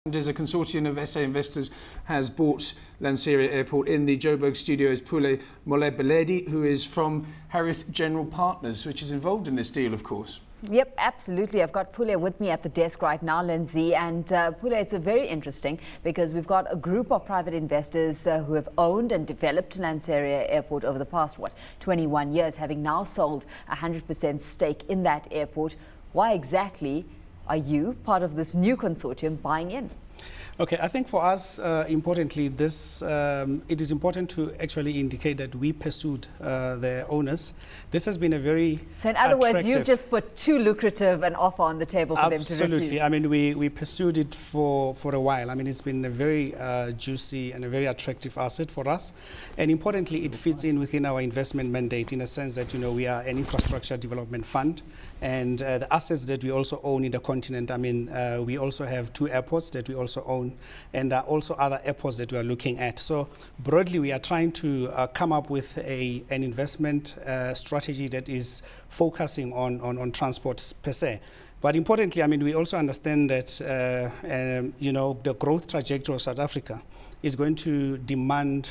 As a consortium of S.A. investors has bought Lanseria Airport in the Joburg studio is Pule Molebeledi, who is from Harith General Partners, which is involved in this deal, of course. Yep, absolutely. I've got Pule with me at the desk right now, Lindsay. And Pule, it's very interesting because we've got a group of private investors who have owned and developed Lanseria Airport over the past, 21 years, having now sold 100% stake in that airport. Why exactly are you, part of this new consortium, buying in? Okay, I think for us, importantly, it is important to actually indicate that we pursued the owners. This has been a very So in other words, you've just put too lucrative an offer on the table for them to refuse. Absolutely. I mean, we pursued it for a while. I mean, it's been a very juicy and a very attractive asset for us. And importantly, it fits in within our investment mandate in a sense that, you know, we are an infrastructure development fund. And the assets that we also own in the continent, I mean, we also have 2 airports that we also own, and also other airports that we are looking at. So broadly, we are trying to come up with an investment strategy that is focusing on transport per se. But importantly, I mean, we also understand that, you know, the growth trajectory of South Africa is going to demand,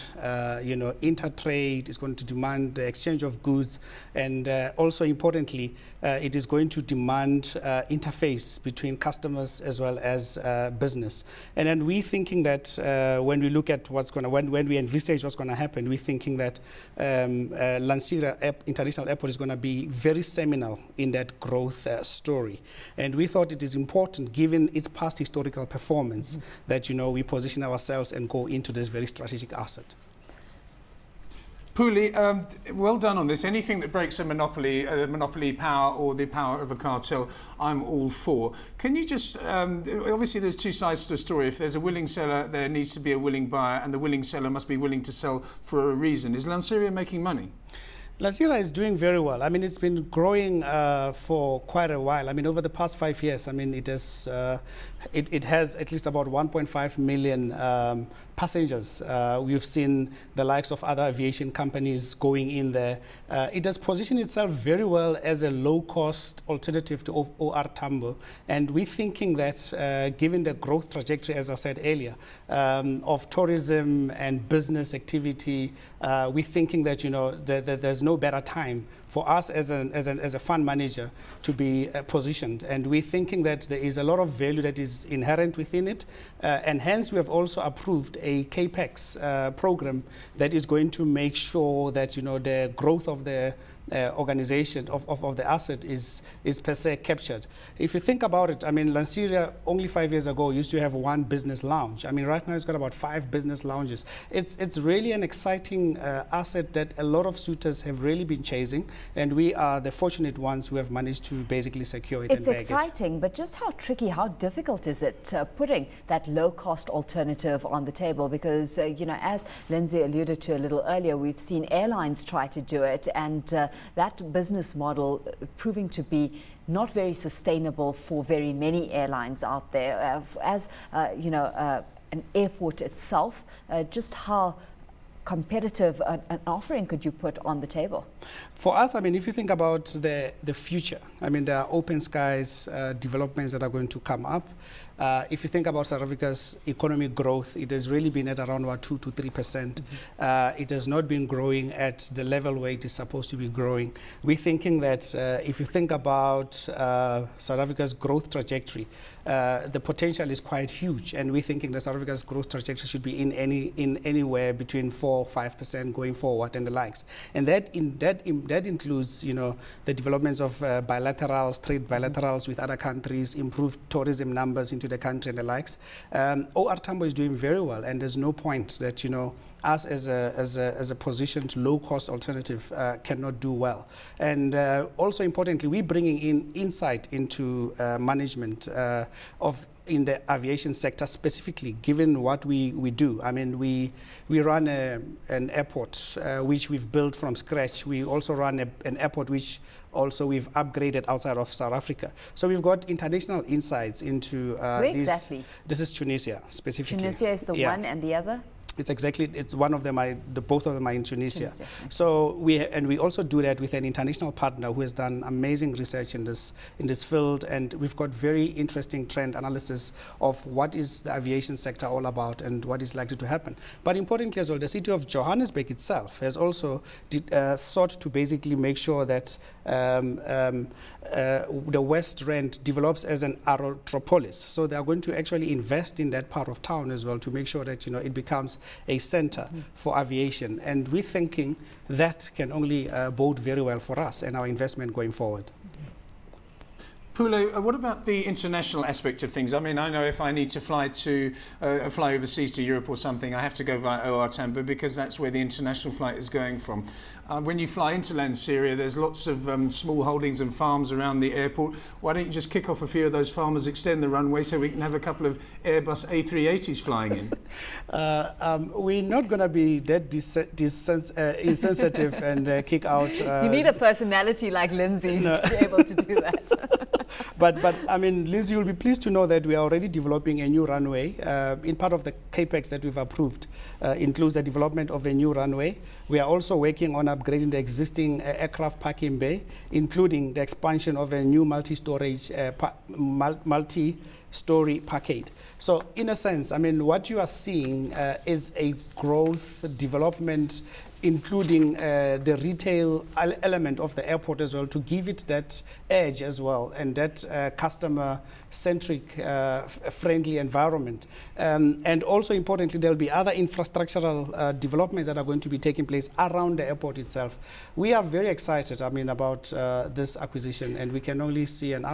you know, intertrade, is going to demand the exchange of goods, and also importantly, it is going to demand interface between customers as well as business. And then we're thinking that when we look at what's going to, when we envisage what's going to happen, we're thinking that Lanseria International Airport is going to be very seminal in that growth story. And we thought it is important, given its past historical performance, that, you know, we position ourselves and go into this very strategic asset. Pule, well done on this. Anything that breaks a monopoly power or the power of a cartel, I'm all for. Can you just, obviously there's 2 sides to the story. If there's a willing seller, there needs to be a willing buyer, and the willing seller must be willing to sell for a reason. Is Lanseria making money? Lanseria is doing very well. I mean, it's been growing for quite a while. I mean, over the past 5 years, I mean, it has at least about 1.5 million passengers. We've seen the likes of other aviation companies going in there. It has positioned itself very well as a low-cost alternative to OR Tambo. And we're thinking that given the growth trajectory, as I said earlier, of tourism and business activity, we're thinking that, you know, there's no better time for us as a fund manager to be positioned. And we're thinking that there is a lot of value that is inherent within it. And hence, we have also approved a CAPEX program that is going to make sure that, you know, the growth of the organization of the asset is per se captured. If you think about it, I mean, Lanseria only 5 years ago used to have 1 business lounge. I mean, right now it's got about 5 business lounges. It's really an exciting asset that a lot of suitors have really been chasing, and we are the fortunate ones who have managed to basically secure it. It's exciting, but just how tricky, how difficult is it putting that low-cost alternative on the table? Because, you know, as Lindsay alluded to a little earlier, we've seen airlines try to do it, and that business model proving to be not very sustainable for very many airlines out there. As you know, an airport itself, just how competitive an offering could you put on the table? For us, I mean, if you think about the future, I mean, there are open skies developments that are going to come up. If you think about South Africa's economic growth, it has really been at around about 2 to 3%. It has not been growing at the level where it is supposed to be growing. We're thinking that if you think about South Africa's growth trajectory, the potential is quite huge, and we're thinking that South Africa's growth trajectory should be in anywhere between 4 or 5% going forward and the likes. And that includes, you know, the developments of bilaterals, trade bilaterals with other countries, improved tourism numbers into the country and the likes. OR Tambo is doing very well, and there's no point that, you know, us as a positioned low-cost alternative cannot do well. And also importantly, we're bringing in insight into management in the aviation sector specifically, given what we do. I mean, we run an airport which we've built from scratch. We also run an airport which also we've upgraded outside of South Africa. So we've got international insights into Where exactly? This is Tunisia, specifically. Tunisia is the one, and the other? It's one of them. Both of them are in Tunisia. Tunisia. So we also do that with an international partner who has done amazing research in this field, and we've got very interesting trend analysis of what is the aviation sector all about and what is likely to happen. But importantly as well, the city of Johannesburg itself has also sought to basically make sure that the West Rand develops as an aerotropolis. So they are going to actually invest in that part of town as well to make sure that it becomes a center for aviation. And we're thinking that can only bode very well for us and our investment going forward. Pule, what about the international aspect of things? I mean, I know if I need to fly overseas to Europe or something, I have to go via OR Tambo because that's where the international flight is going from. When you fly into Lanseria, there's lots of small holdings and farms around the airport. Why don't you just kick off a few of those farmers, extend the runway so we can have a couple of Airbus A380s flying in? We're not going to be that insensitive and kick out... you need a personality like Lindsay's to be able to do that. But I mean, Lindsay, you'll be pleased to know that we are already developing a new runway. In part of the capex that we've approved includes the development of a new runway. We are also working on upgrading the existing aircraft parking bay, including the expansion of a new multi-story parkade. So in a sense, I mean, what you are seeing is a growth development, including the retail element of the airport as well, to give it that edge as well and that customer-centric, friendly environment. And also importantly, there will be other infrastructural developments that are going to be taking place around the airport itself. We are very excited, I mean, about this acquisition, and we can only see an